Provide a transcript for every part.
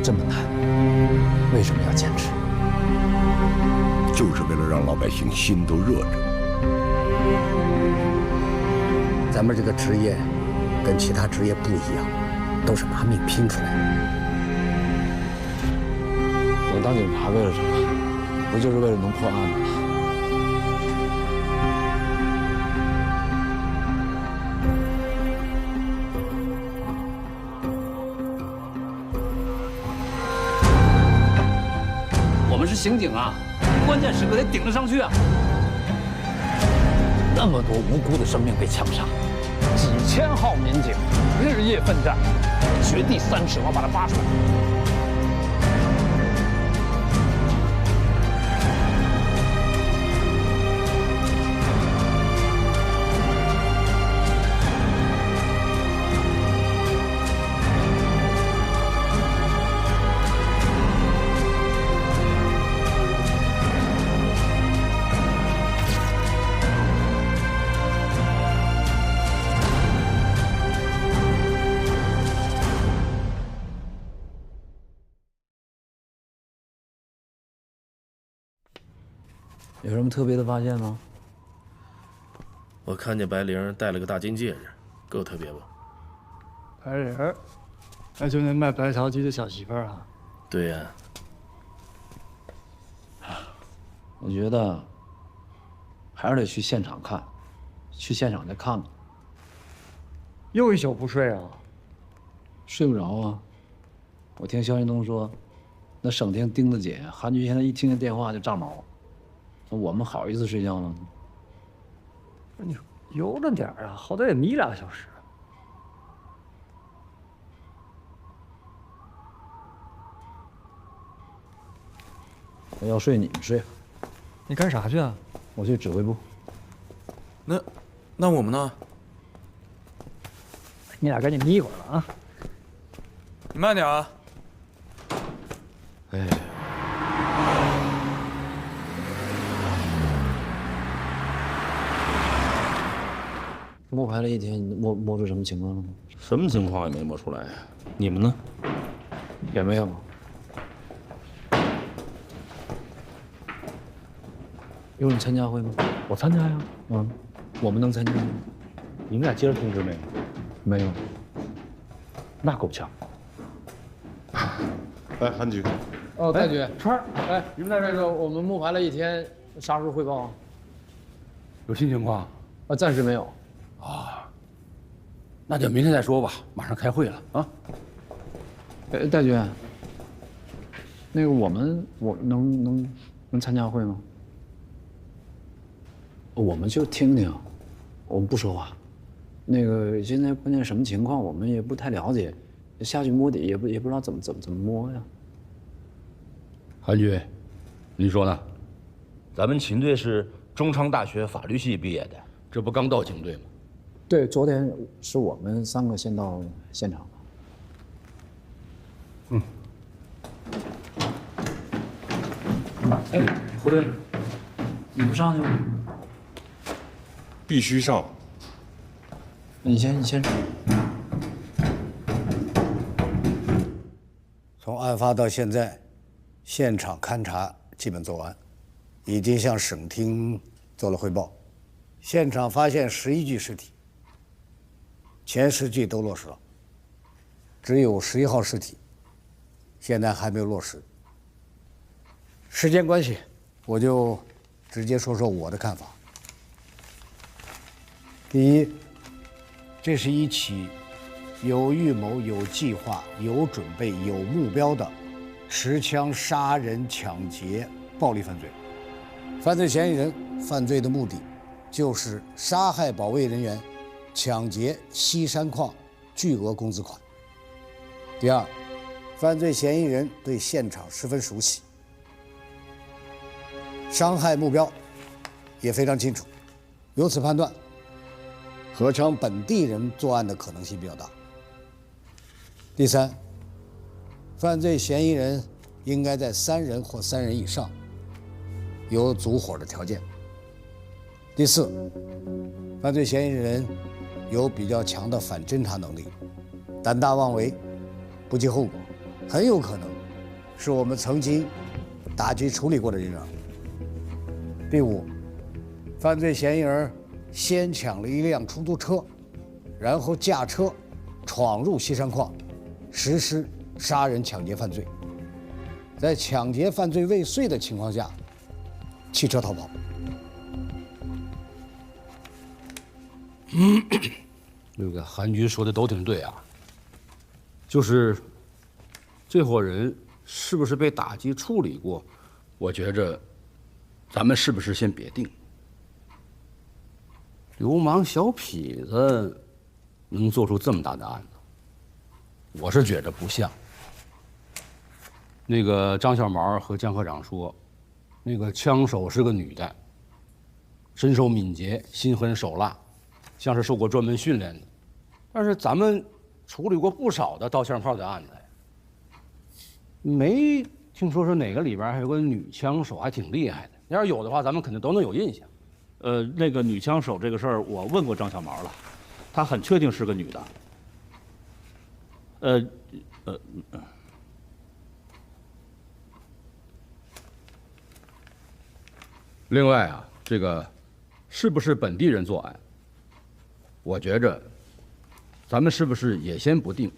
的这么难，为什么要坚持？就是为了让老百姓心都热着。咱们这个职业跟其他职业不一样，都是拿命拼出来的。我当警察为了什么？不就是为了能破案吗？我们是刑警啊，关键时刻得顶得上去啊！那么多无辜的生命被枪杀，几千号民警日夜奋战，掘地3尺，我要把它扒出来。有什么特别的发现吗？我看见白玲戴了个大金戒指，够特别不？白人儿，那就那卖白桃鸡的小媳妇儿啊？对呀。我觉得还是得去现场看，去现场再看看。又一宿不睡啊？睡不着啊！我听肖云东说，那省厅丁子姐、韩局现在一听见电话就炸毛，那我们好意思睡觉吗？你悠着点啊，好歹也眯2个小时。我要睡你们睡，你干啥去啊？我去指挥部。那我们呢？你俩赶紧眯一会儿了啊！你慢点啊！哎，摸排了一天，摸出什么情况了吗？什么情况也没摸出来。你们呢？也没有。有你参加会吗？我参加呀。嗯，我们能参加吗？你们俩接着通知没有？没有。那够呛。来，韩局。哦，戴局，川儿，哎，你们在这个，我们摸排了一天，啥时候汇报啊？有新情况？啊，暂时没有。那就明天再说吧，马上开会了啊。戴局，那个我能参加会吗？我们就听听，我们不说话。那个现在关键什么情况，我们也不太了解，下去摸底也不知道怎么摸呀。韩局，你说呢？咱们秦队是中昌大学法律系毕业的，这不刚到警队吗？对，昨天是我们3个先到现场的。哎，胡队，你不上去吗？必须上。你先上。从案发到现在，现场勘查基本做完，已经向省厅做了汇报。现场发现11具尸体，前10具都落实了，只有11号尸体现在还没有落实。时间关系，我就直接说说我的看法。第一，这是一起有预谋、有计划、有准备、有目标的持枪杀人、抢劫、暴力犯罪。犯罪嫌疑人犯罪的目的就是杀害保卫人员，抢劫西山矿巨额工资款。第二，犯罪嫌疑人对现场十分熟悉，伤害目标也非常清楚，由此判断，合昌本地人作案的可能性比较大。第三，犯罪嫌疑人应该在3人或3人以上，有组伙的条件。第四，犯罪嫌疑人有比较强的反侦查能力，胆大妄为，不计后果，很有可能是我们曾经打击处理过的人员。第五，犯罪嫌疑人先抢了一辆出租车，然后驾车闯入西山矿，实施杀人抢劫犯罪，在抢劫犯罪未遂的情况下，弃车逃跑。那个韩局说的都挺对啊，就是这伙人是不是被打击处理过？我觉着，咱们是不是先别定？流氓小痞子能做出这么大的案子，我是觉着不像。那个张小毛和江科长说，那个枪手是个女的，身手敏捷，心狠手辣，像是受过专门训练的。但是咱们处理过不少的刀枪炮的案子呀，没听说是哪个里边还有个女枪手还挺厉害的。要是有的话，咱们肯定都能有印象。那个女枪手这个事儿，我问过张小毛了，她很确定是个女的。另外啊，这个是不是本地人作案？我觉着，咱们是不是也先不定？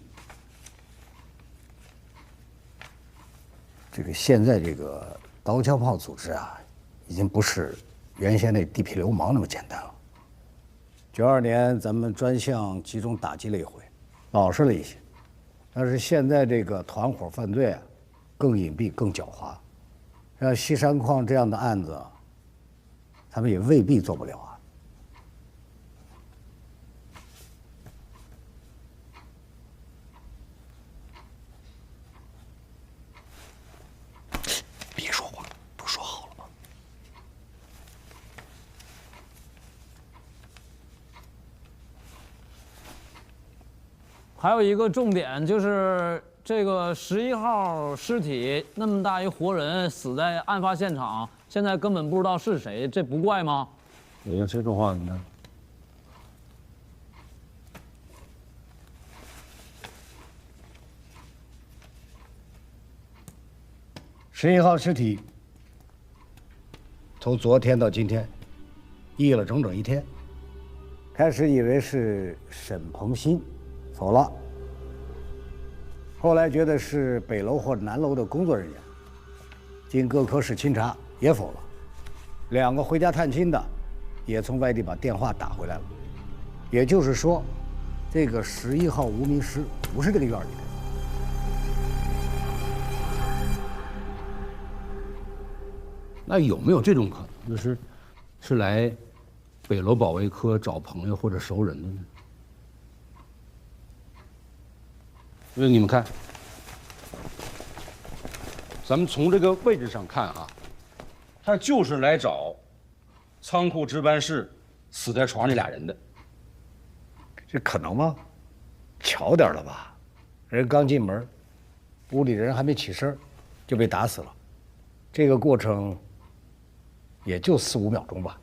这个现在这个刀枪炮组织啊，已经不是原先那地痞流氓那么简单了。92年咱们专项集中打击了一回，老实了一些，但是现在这个团伙犯罪啊，更隐蔽、更狡猾。像西山矿这样的案子，他们也未必做不了啊。别说话，不说好了吗？还有一个重点就是这个11号尸体那么大一活人死在案发现场，现在根本不知道是谁，这不怪吗？哎呀，这种话呢？ 11号尸体从昨天到今天，缢了整整1天。开始以为是沈鹏鑫否了，后来觉得是北楼或南楼的工作人员，经各科室清查也否了。2个回家探亲的也从外地把电话打回来了，也就是说，这个11号无名尸不是这个院里的。 那有没有这种可能，是来北楼保卫科找朋友或者熟人的呢？因为你们看，咱们从这个位置上看啊，他就是来找仓库值班室死在床上那俩人的。这可能吗？巧点了吧？人刚进门，屋里人还没起身，就被打死了。这个过程。 也就4、5秒钟吧。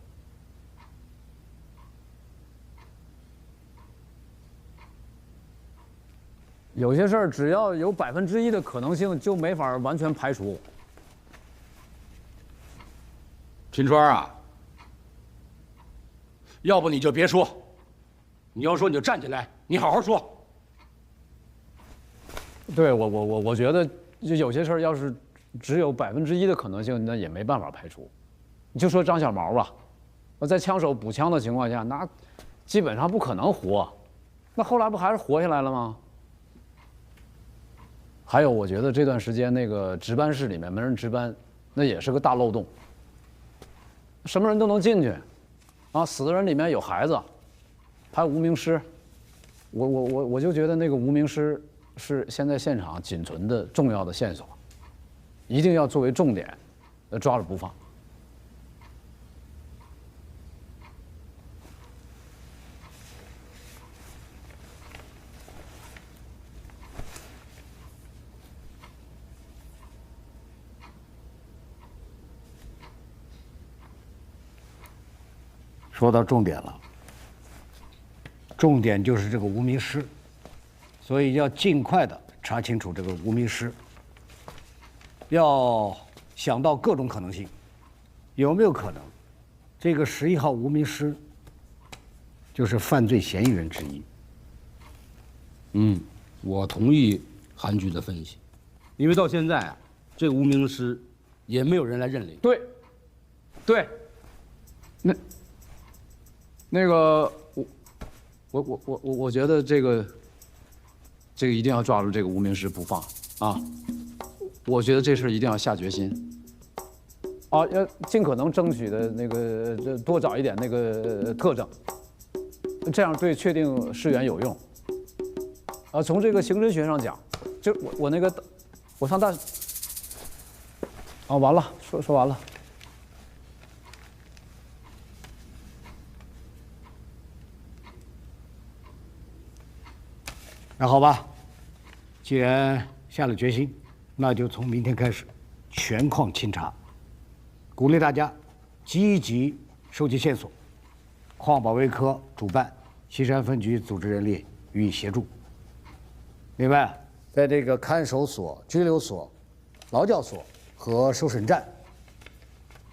有些事儿只要有1%的可能性，就没法完全排除。秦川啊，要不你就别说，你要说你就站起来，你好好说。对我觉得，就有些事儿要是只有1%的可能性，那也没办法排除。 你就说张小毛吧，在枪手补枪的情况下，那基本上不可能活，那后来不还是活下来了吗？还有，我觉得这段时间那个值班室里面没人值班，那也是个大漏洞，什么人都能进去，啊，死的人里面有孩子，还有无名尸，我就觉得那个无名尸是现在现场仅存的重要的线索，一定要作为重点，抓着不放。 说到重点了，重点就是这个无名尸，所以要尽快的查清楚这个无名尸。要想到各种可能性，有没有可能，这个11号无名尸就是犯罪嫌疑人之一？我同意韩局的分析，因为到现在啊，这个无名尸也没有人来认领。对，对，那个我觉得这个一定要抓住这个无名尸不放啊！我觉得这事一定要下决心。啊，要尽可能争取的那个多找一点那个特征，这样对确定尸源有用。啊，从这个刑侦学上讲，就我上大，啊，完了，说完了。那好吧，既然下了决心，那就从明天开始全矿清查，鼓励大家积极收集线索，矿保卫科主办，西山分局组织人力予以协助。另外，在这个看守所、拘留所、劳教所和受审站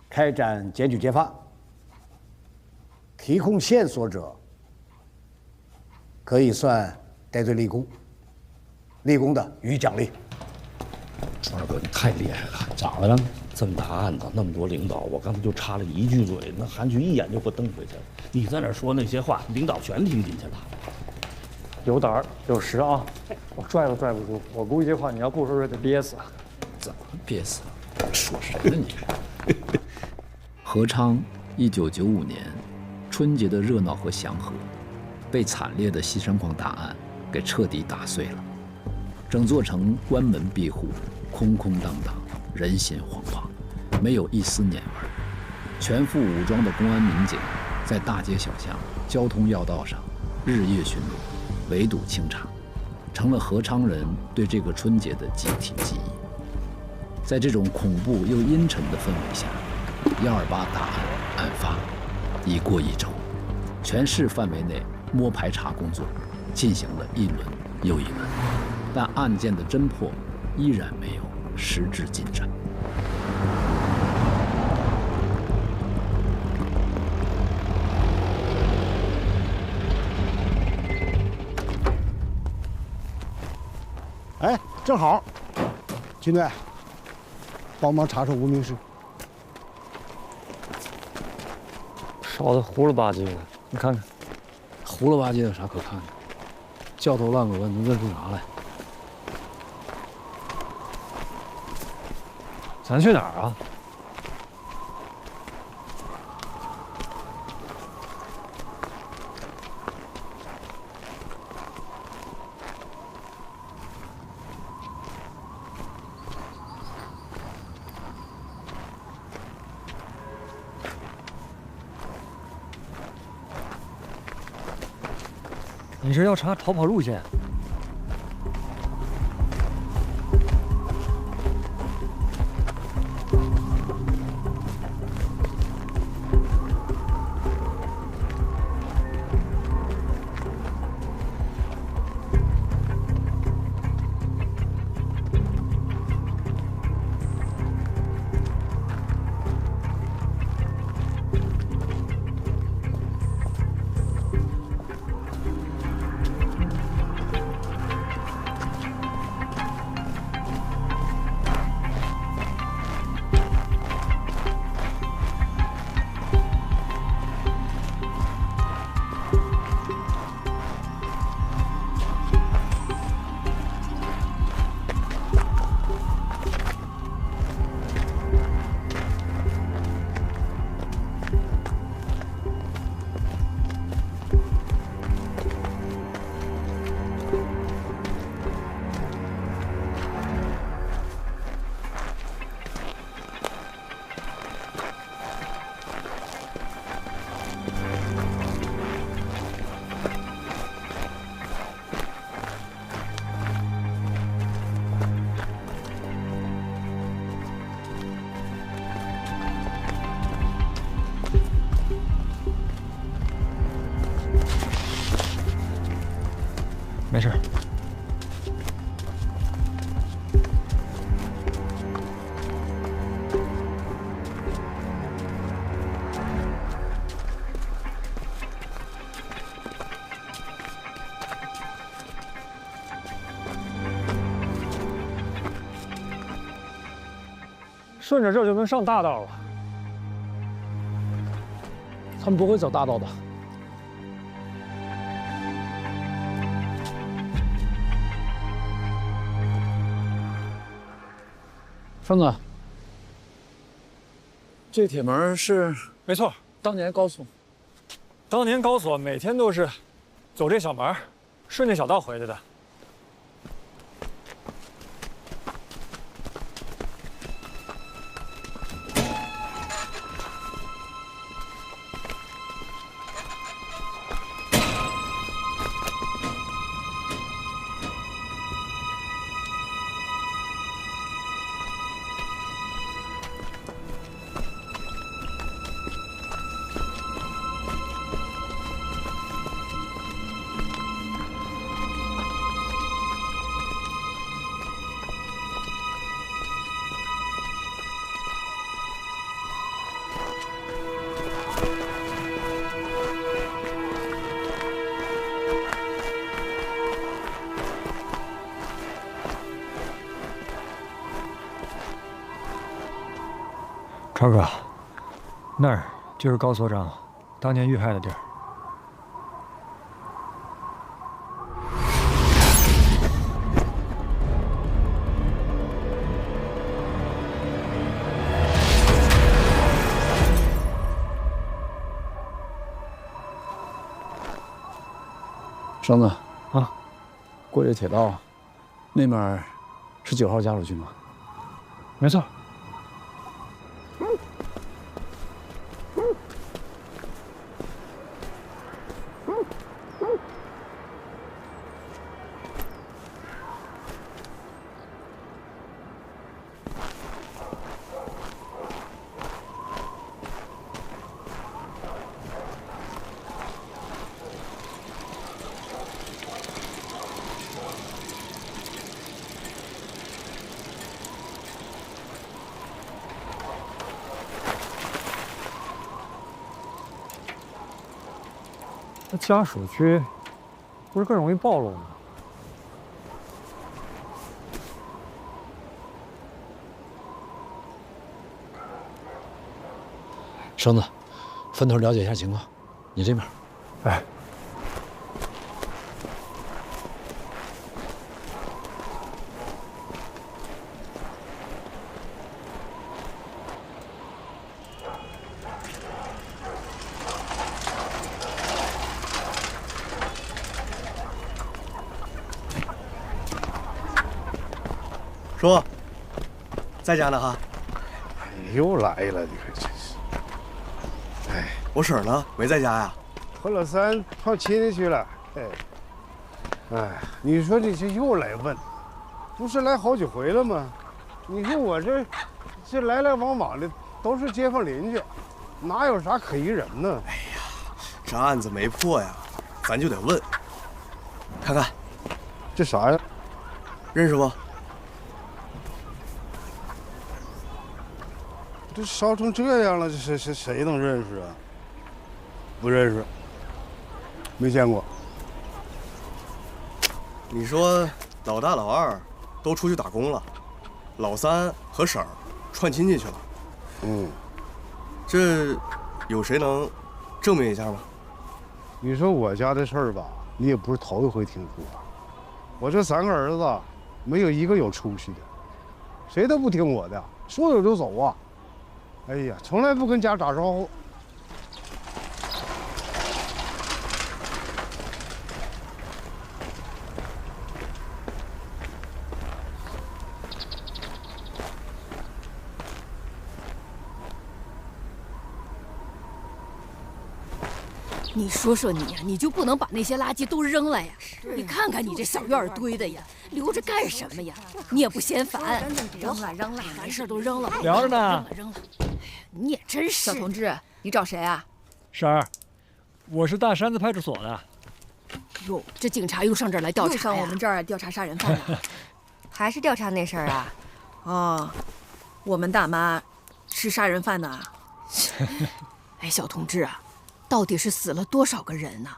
开展检举揭发，提供线索者可以算戴罪立功，立功的予以奖励。二哥，你太厉害了！咋的了？这么大案子，那么多领导，我刚才就插了一句嘴，那韩局一眼就给我瞪回去了。你在那说那些话，领导全听进去了。有胆儿有识啊！我拽都拽不住，我估计这话你要不说说得憋死。怎么憋死？说谁呢你是？何昌1995年春节的热闹和祥和，被惨烈的西山矿大案给彻底打碎了。整座城关门闭户，空空荡荡，人心惶惶，没有一丝年味儿。全副武装的公安民警在大街小巷、交通要道上日夜巡逻，围堵清查，成了何昌人对这个春节的集体记忆。在这种恐怖又阴沉的氛围下，128大案案发已过1周，全市范围内摸排查工作进行了一轮又一轮，但案件的侦破依然没有实质进展。哎，正好，金队，帮忙查查无名尸。烧的糊了吧唧的，你看看。糊了吧唧的有啥可看的？焦头烂额能认出啥来？咱去哪儿啊？你是要查逃跑路线？没事。顺着这儿就能上大道了。他们不会走大道的。顺子，这铁门是？没错，当年高速。当年高索每天都是走这小门，顺着小道回来的。超哥，那儿就是高所长当年遇害的地儿。绳子啊，过这铁道，那面是9号家属区吗？没错。那家属区不是更容易暴露吗？绳子，分头了解一下情况。你这边。哎。叔，在家呢哈？又来了，你看真是。哎，我婶儿呢？没在家呀？和老三跑亲戚去了。哎，你说你这又来问，不是来好几回了吗？你说我这来来往往的都是街坊邻居，哪有啥可疑人呢？哎呀，这案子没破呀，咱就得问。看看，这啥呀？认识不？这烧成这样了，这谁能认识啊？不认识，没见过。你说老大老二都出去打工了，老三和婶儿串亲戚去了。这有谁能证明一下吗？你说我家的事儿吧，你也不是头一回听说。我这3个儿子，没有一个有出息的，谁都不听我的，说走就走啊。哎呀，从来不跟家打招呼。你说说你呀，你就不能把那些垃圾都扔了呀？你看看你这小院堆的呀，留着干什么呀？你也不嫌烦？扔了扔了，完事都扔了。聊着呢。扔了。你也真是。小同志，你找谁啊？婶儿，我是大山子派出所的。哟，这警察又上这儿来调查呀？又上我们这儿调查杀人犯了。还是调查那事儿啊？哦，我们大妈是杀人犯呢。哎，小同志啊。到底是死了多少个人呢？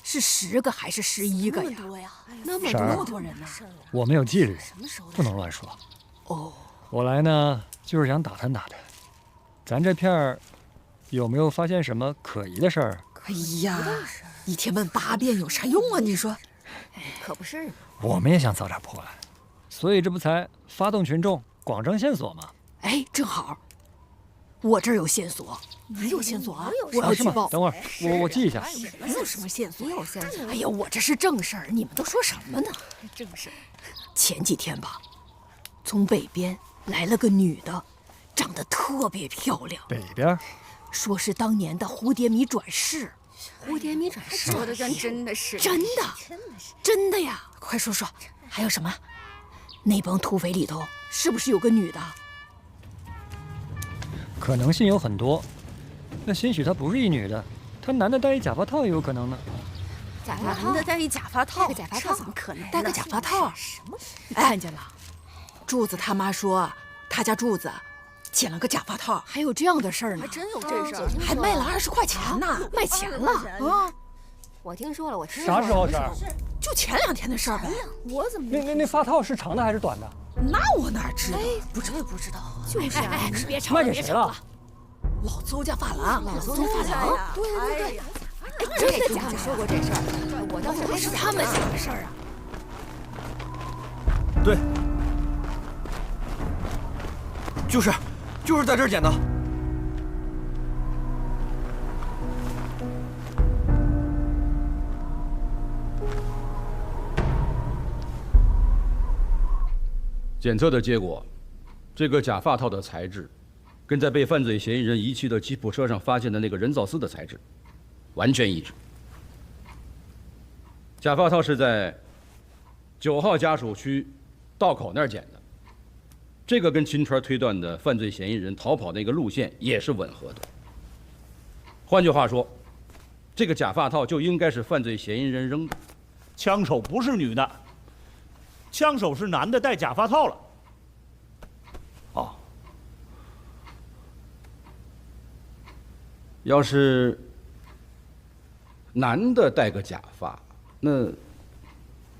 是10个还是11个呀？那么多人呢？我们有纪律，不能乱说。哦，我来呢，就是想打探打探，咱这片儿有没有发现什么可疑的事儿？哎呀，一天问8遍有啥用啊？你说，可不是嘛。我们也想早点破案，所以这不才发动群众广征线索吗？哎，正好，我这儿有线索。你有线索啊？我要举报。等会儿，我记一下。没有什么线索，有线索。哎呀，我这是正事儿，你们都说什么呢？正事。前几天吧，从北边来了个女的，长得特别漂亮。北边？说是当年的蝴蝶米转世。蝴蝶米转世，说的跟真的是。真的，真的呀！快说说，还有什么？那帮土匪里头是不是有个女的？可能性有很多。那兴许她不是一女的，她男的戴一假发套也有可能呢。假发套？男的戴一假发套？戴个假发套怎么可能？戴个假发套？什么？看见了？柱子他妈说，他家柱子捡了个假发套，还有这样的事儿呢？还真有这事儿，还卖了20块钱呢，卖钱了啊！我听说了，我听说了。啥时候事儿？就前2天的事儿呗。我怎么？那发套是长的还是短的？那我哪知道？不知道，不知道。就是啊，别吵了，别吵了。老邹家发廊，老邹家发廊，对。真的假的？说过这事儿，我倒是是他们讲的事儿啊。对，就是在这儿捡的。检测的结果，这个假发套的材质，跟在被犯罪嫌疑人遗弃的吉普车上发现的那个人造丝的材质，完全一致。假发套是在9号家属区道口那儿捡的，这个跟秦川推断的犯罪嫌疑人逃跑那个路线也是吻合的。换句话说，这个假发套就应该是犯罪嫌疑人扔的。枪手不是女的，枪手是男的，戴假发套了。哦，要是男的戴个假发，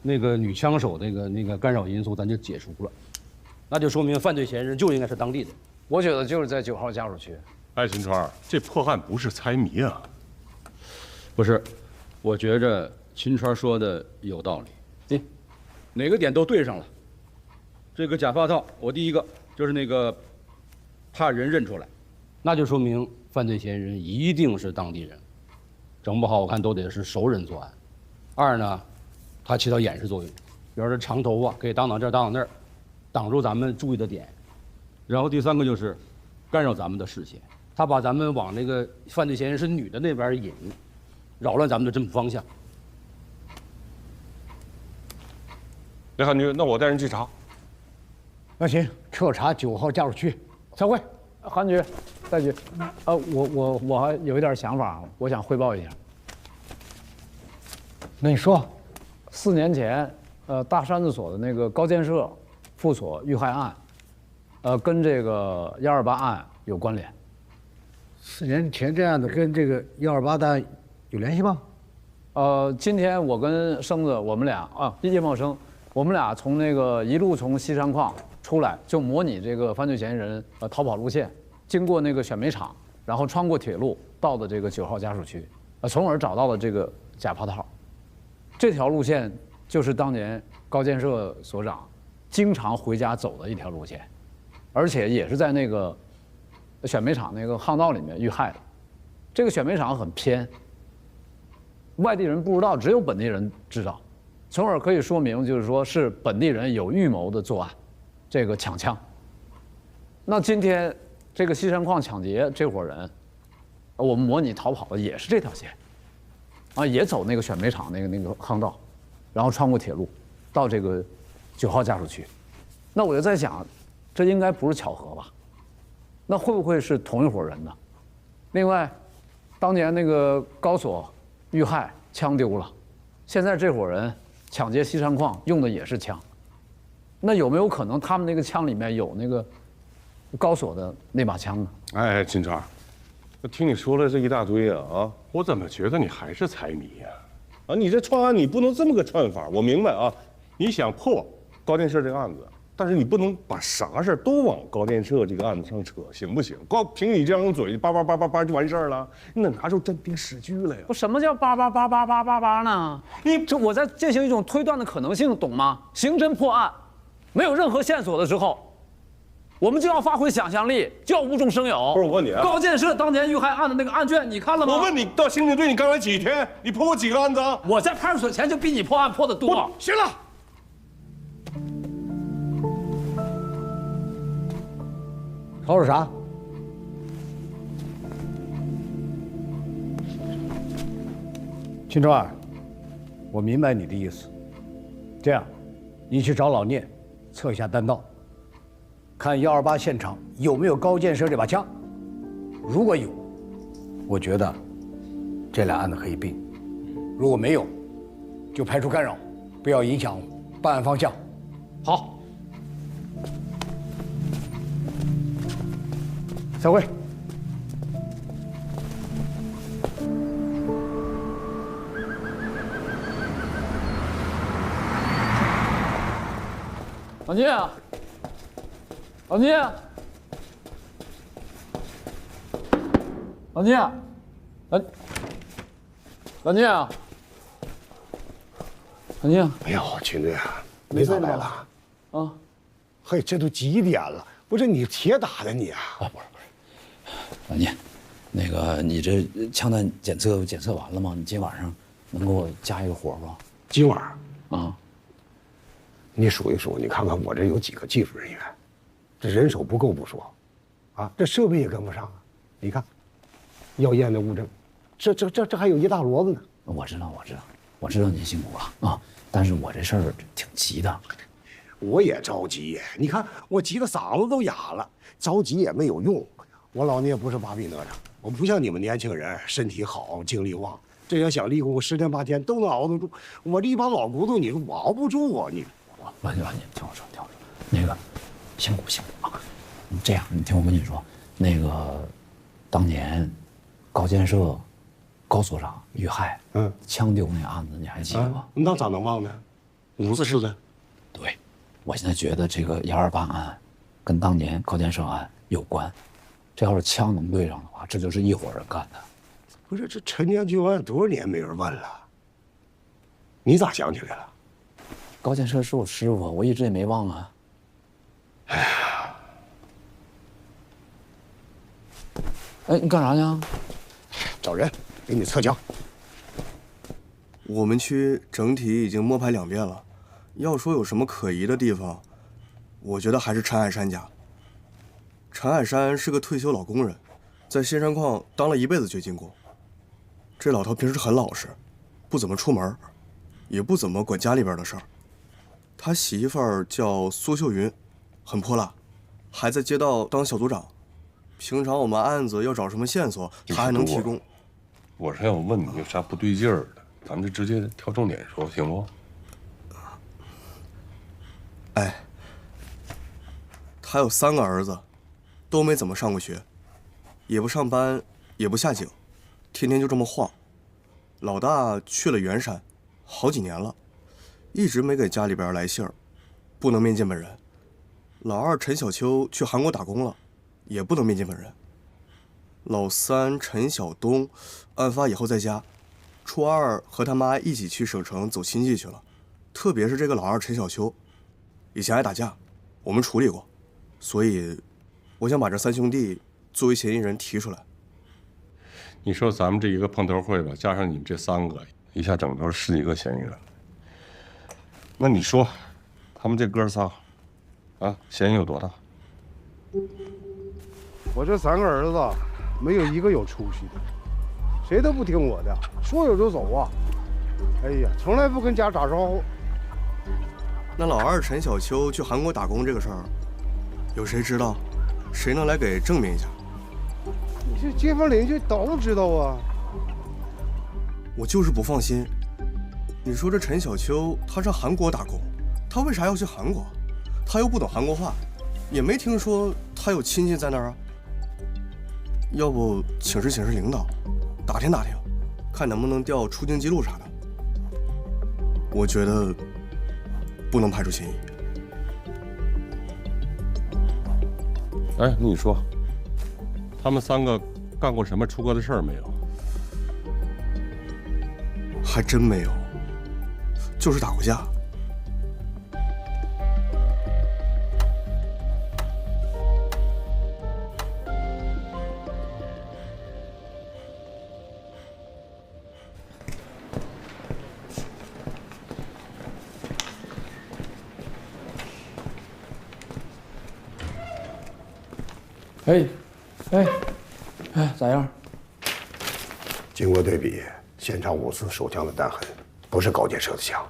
那个女枪手那个干扰因素咱就解除了，那就说明犯罪嫌疑人就应该是当地的。我觉得就是在9号家属区。哎，秦川，这破案不是猜谜啊？不是，我觉着秦川说的有道理。哪个点都对上了。这个假发套，我第一个就是那个怕人认出来，那就说明犯罪嫌疑人一定是当地人，整不好我看都得是熟人作案。2呢，它起到掩饰作用，比如说长头发可以挡挡这儿挡挡那儿，挡住咱们注意的点。然后第3个就是干扰咱们的视线，他把咱们往那个犯罪嫌疑人是女的那边引，扰乱咱们的侦捕方向。雷汉局，那我带人去查。那行，彻查9号家属区。散会。韩局，戴局，我还有一点想法，我想汇报一下。那你说，4年前，大山子所的那个高建设副所遇害案，跟这个128案有关联。4年前这案子跟这个128的案有联系吗？今天我跟生子我们俩叶茂生，我们俩从那个一路从西山矿出来，就模拟这个犯罪嫌疑人逃跑路线，经过那个选煤厂，然后穿过铁路到的这个9号家属区，从而找到了这个假发套。这条路线就是当年高建设所长经常回家走的一条路线，而且也是在那个选煤厂那个巷道里面遇害的。这个选煤厂很偏，外地人不知道，只有本地人知道，从而可以说明就是说是本地人有预谋的作案，这个抢枪。那今天这个西山矿抢劫这伙人，我们模拟逃跑的也是这条线，也走那个选煤厂那个巷道，然后穿过铁路到这个9号家属区。那我就在想，这应该不是巧合吧？那会不会是同一伙人呢？另外，当年那个高所遇害，枪丢了，现在这伙人抢劫西山矿用的也是枪，那有没有可能他们那个枪里面有那个高所的那把枪呢？哎，秦川，我听你说了这一大堆啊，我怎么觉得你还是猜谜呀？你这串案你不能这么个串法，我明白啊，你想破高建设这个案子，但是你不能把啥事儿都往高建设这个案子上扯，行不行？光凭你这张嘴叭叭叭叭叭就完事儿了？你哪拿出真凭实据来呀？不，什么叫叭叭叭叭叭叭叭呢？我在进行一种推断的可能性，懂吗？刑侦破案，没有任何线索的时候，我们就要发挥想象力，就要无中生有。不是我问你啊，高建设当年遇害案的那个案卷，你看了吗？我问你，到刑警队你刚来几天？你破过几个案子？我在派出所前就比你破案破得多。行了。吵吵啥？秦川儿，我明白你的意思。这样，你去找老聂，测一下弹道，看128现场有没有高建设这把枪。如果有，我觉得这俩案子可以并；如果没有，就排除干扰，不要影响办案方向。好。散会。老聂，老聂，老聂，老聂，老聂。哎呦，秦队啊，你咋来了？啊，嘿，这都几点了？不是你铁打的你啊？啊，不是。老聂，那个你这枪弹检测完了吗？你今晚上能给我加一个活不？今晚啊，你数一数，你看看我这有几个技术人员，这人手不够不说，啊，这设备也跟不上啊。你看，要验的物证，这还有一大摞子呢。我知道您辛苦了啊，但是我这事儿挺急的。我也着急，你看我急得嗓子都哑了，着急也没有用。我老聂不是麻痹哪吒，我不像你们年轻人身体好精力旺，这要想立功10天8天都能熬得住。我这一把老骨头，你说我熬不住啊！老聂，听我说，那个辛苦啊！这样，你听我跟你说，那个当年高建设高所长遇害，枪丢那案子你还记得吗？那咋能忘呢？50次的。对，我现在觉得这个128案跟当年高建设案有关。这要是枪能对上的话，这就是一伙人干的。不是，这陈年旧案多少年没人问了？你咋想起来了？高建设是我师傅，我一直也没忘啊。哎呀，哎，你干啥呢？找人给你测枪。我们区整体已经摸排2遍了，要说有什么可疑的地方，我觉得还是陈海山家。陈海山是个退休老工人，在新山矿当了一辈子掘金工。这老头平时很老实，不怎么出门，也不怎么管家里边的事儿。他媳妇儿叫苏秀云，很泼辣，还在街道当小组长。平常我们案子要找什么线索，他还能提供。我是要问你有啥不对劲儿的，咱们就直接挑重点说，行不？哎，他有3个儿子。都没怎么上过学，也不上班，也不下井，天天就这么晃。老大去了元山，好几年了，一直没给家里边来信儿，不能面见本人。老二陈小秋去韩国打工了，也不能面见本人。老三陈小东，案发以后在家，初2和他妈一起去省城走亲戚去了。特别是这个老二陈小秋，以前爱打架，我们处理过，所以我想把这3兄弟作为嫌疑人提出来。你说咱们这一个碰头会吧，加上你们这3个，一下整都是10几个嫌疑人。那你说，他们这哥仨，啊，嫌疑有多大？我这3个儿子，没有一个有出息的，谁都不听我的，说走就走啊！哎呀，从来不跟家打招呼。那老二陈小秋去韩国打工这个事儿，有谁知道？谁能来给证明一下？你这街坊邻居都知道啊。我就是不放心。你说这陈小秋他上韩国打工，他为啥要去韩国？他又不懂韩国话，也没听说他有亲戚在那儿啊。要不请示领导，打听打听，看能不能调出境记录啥的。我觉得不能排除嫌疑。哎，你说，他们3个干过什么出格的事儿没有？还真没有，就是打过架。哎，咋样？经过对比，现场5次手枪的弹痕，不是高阶射的枪。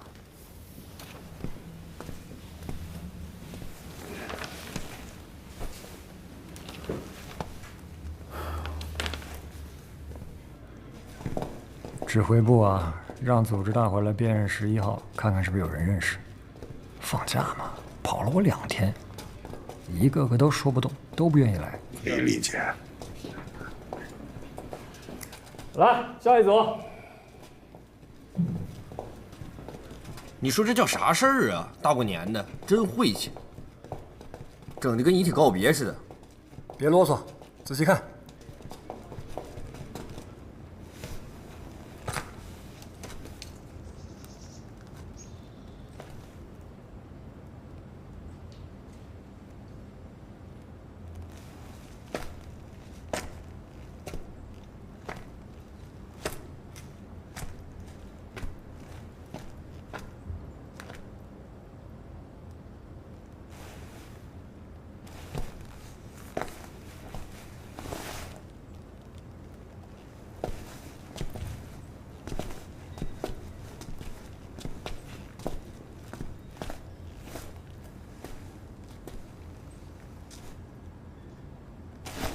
指挥部啊，让组织大伙来辨认11号，看看是不是有人认识。放假嘛，跑了我2天，一个个都说不动，都不愿意来。可以理解。来，下一组。你说这叫啥事儿啊？大过年的，真晦气，整的跟遗体告别似的。别啰嗦，仔细看。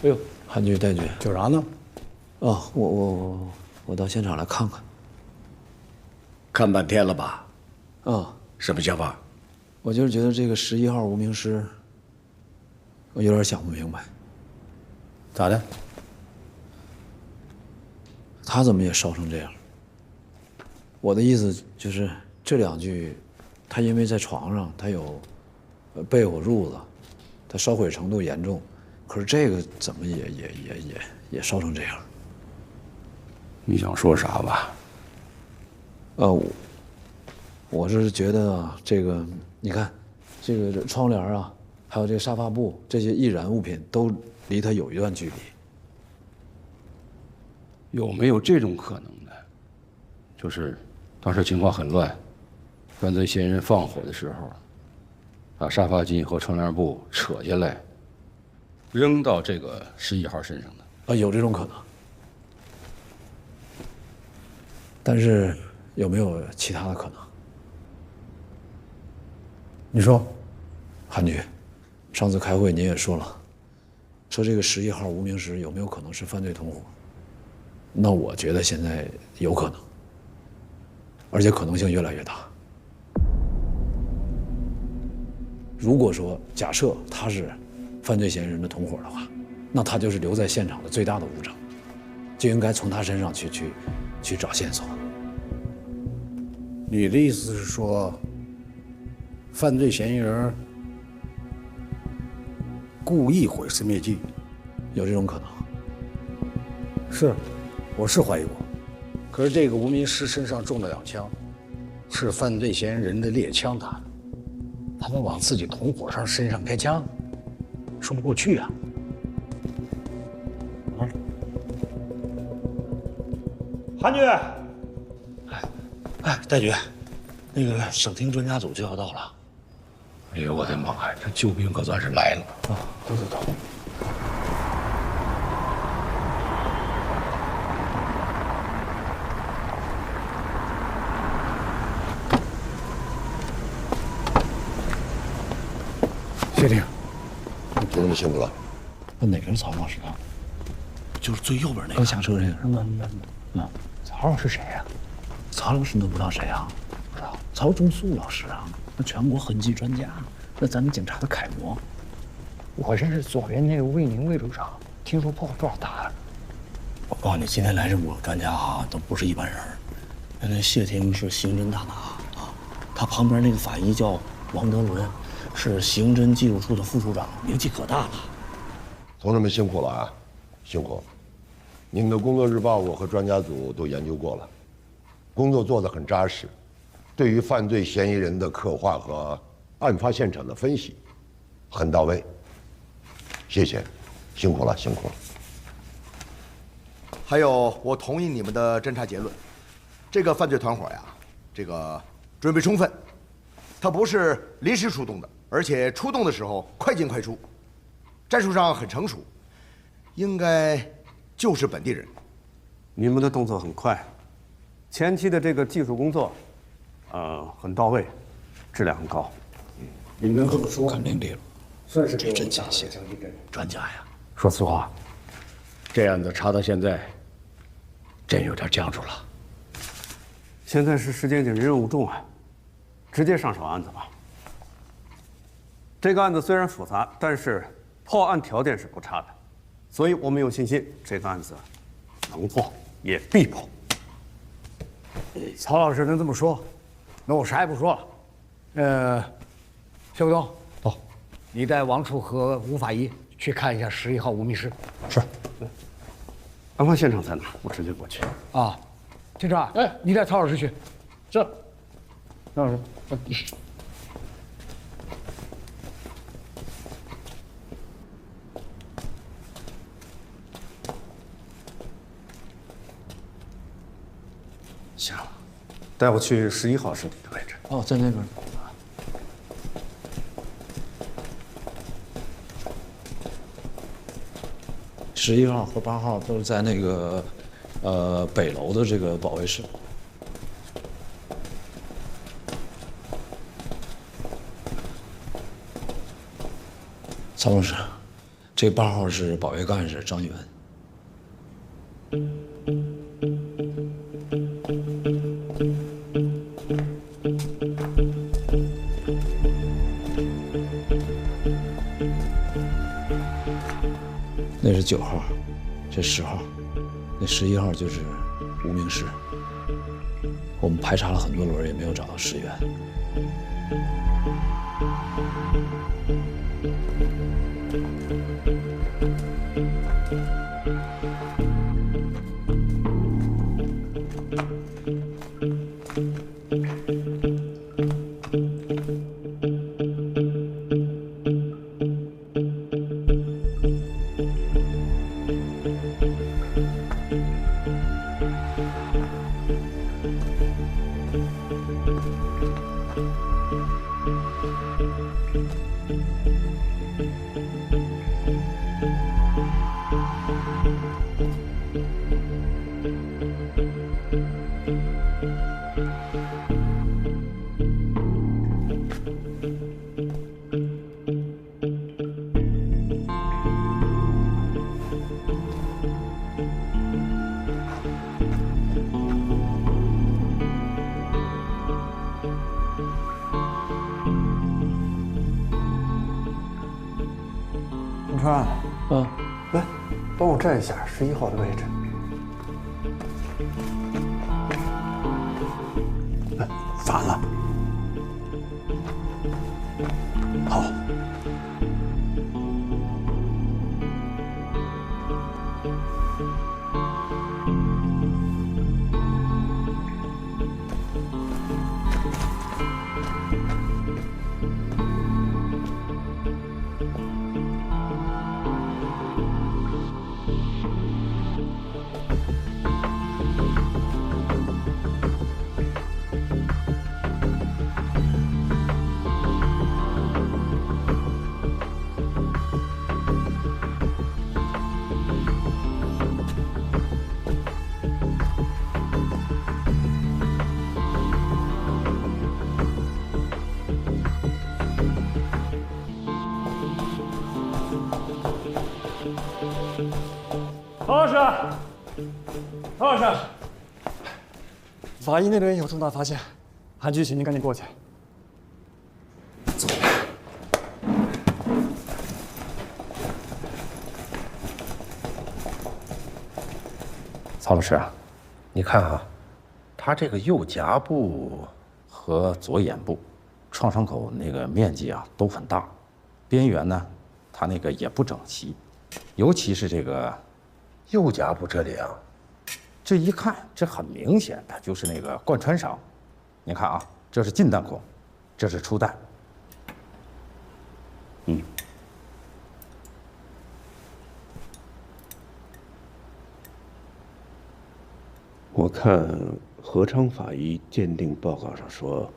哎呦，韩局、戴局，叫啥呢？哦，我到现场来看看。看半天了吧？啊，什么想法？我就是觉得这个11号无名尸，我有点想不明白。咋的？他怎么也烧成这样？我的意思就是这2具，他因为在床上，他有被火褥子，他烧毁程度严重。可是这个怎么也烧成这样？你想说啥吧？我是觉得这个，你看，这个窗帘啊，还有这个沙发布，这些易燃物品都离他有一段距离。有没有这种可能呢？就是当时情况很乱，犯罪嫌疑人放火的时候，把沙发巾和窗帘布扯下来，扔到这个11号身上的。有这种可能。但是有没有其他的可能？你说，韩局，上次开会您也说了，说这个11号无名尸有没有可能是犯罪同伙？那我觉得现在有可能，而且可能性越来越大。如果说假设他是犯罪嫌疑人的同伙的话，那他就是留在现场的最大的物证，就应该从他身上去找线索。你的意思是说，犯罪嫌疑人故意毁尸灭迹？有这种可能？是，我是怀疑过。可是这个无名尸身上中了2枪，是犯罪嫌疑人的猎枪打的，他们往自己同伙上身上开枪，说不过去啊。韩局，戴局，那个省厅专家组就要到了。哎呦我的妈呀，这救兵可算是来了啊！走。谢霆，你听得清楚了？哪个是曹老师啊？就是最右边那个。刚下车这个是吗？曹老师谁呀？曹老师你都不知道谁啊？不知道。曹忠素老师啊，那全国痕迹专家，那咱们警察的楷模。我认识左边那个魏宁魏处长，听说破获不少大案。我告诉你，今天来这5个专家啊，都不是一般人。那谢霆是刑侦大拿啊，他旁边那个法医叫王德伦，是刑侦技术处的副处长，名气可大了。同志们辛苦了啊，辛苦了！你们的工作日报我和专家组都研究过了，工作做得很扎实，对于犯罪嫌疑人的刻画和案发现场的分析很到位。谢谢，辛苦了，辛苦了。还有，我同意你们的侦查结论，这个犯罪团伙呀，这个准备充分，他不是临时出动的，而且出动的时候快进快出，战术上很成熟，应该就是本地人。你们的动作很快，前期的这个技术工作，很到位，质量很高。你能这么说，肯定对了，算是这真谢谢专家呀。说实话，这案子查到现在，真有点僵住了。现在是时间紧，任务重啊，直接上手案子吧。这个案子虽然复杂，但是破案条件是不差的，所以我们有信心这个案子能破，也必破。曹老师能这么说，那我啥也不说了。肖东，哦，你带王处和吴法医去看一下11号无名尸。是。案发现场在哪？我直接过去。啊，警长，哎，你带曹老师去。是。曹老师。行，带我去11号尸体的位置。哦，在那边。11号和8号都是在那个北楼的这个保卫室。曹老师，这8号是保卫干事张元。那是9号，这10号，那11号就是无名尸。我们排查了很多轮，也没有找到尸源。陈川，来，帮我站一下11号的位置。哎，反了。好。曹老师，曹老师，法医那边有重大发现，韩局，请您赶紧过去。曹老师啊，你看啊，他这个右颊部和左眼部创伤口那个面积啊都很大，边缘呢，他那个也不整齐，尤其是这个右颊部这里啊，这一看，这很明显的就是那个贯穿伤。您看啊，这是进弹孔，这是出弹。我看何昌法医鉴定报告上说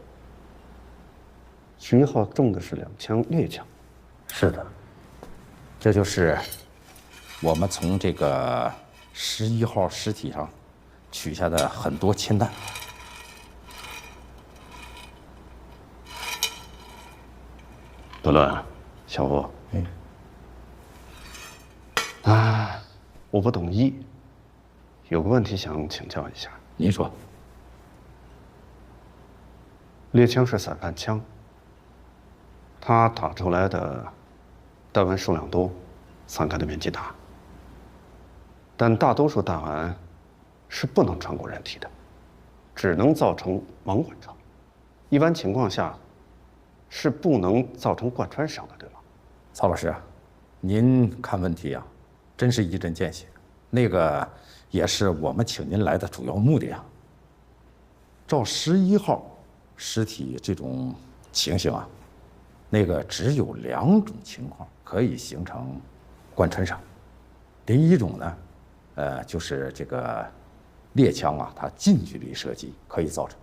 ，11号中的是2枪猎枪。是的，这就是我们从这个11号尸体上取下的很多铅弹。德伦，小吴，我不懂医，有个问题想请教一下。您说。猎枪是散弹枪，它打出来的弹丸数量多，散开的面积大，但大多数弹丸是不能穿过人体的，只能造成盲管伤。一般情况下是不能造成贯穿伤的，对吧？曹老师，您看问题啊，真是一针见血。那个也是我们请您来的主要目的啊。照11号尸体这种情形啊，那个只有2种情况可以形成贯穿伤。第一种呢，就是这个猎枪啊，它近距离射击可以造成；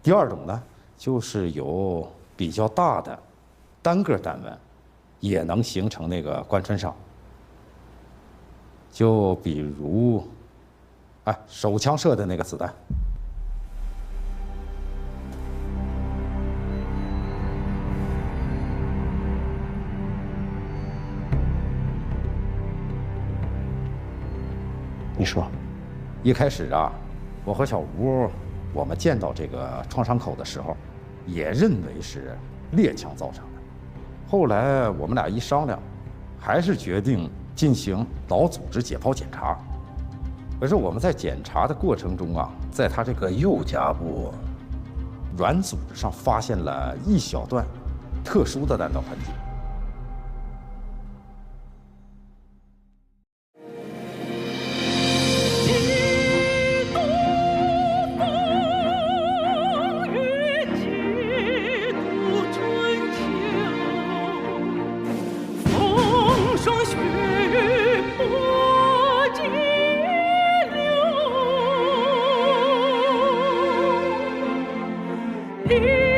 第二种呢，就是有比较大的单个弹丸，也能形成那个贯穿伤。就比如，手枪射的那个子弹。你说，一开始啊，我和小吴，我们见到这个创伤口的时候，也认为是猎枪造成的。后来我们俩一商量，还是决定进行脑组织解剖检查。可是我们在检查的过程中啊，在他这个右颊部软组织上发现了一小段特殊的弹道痕迹。你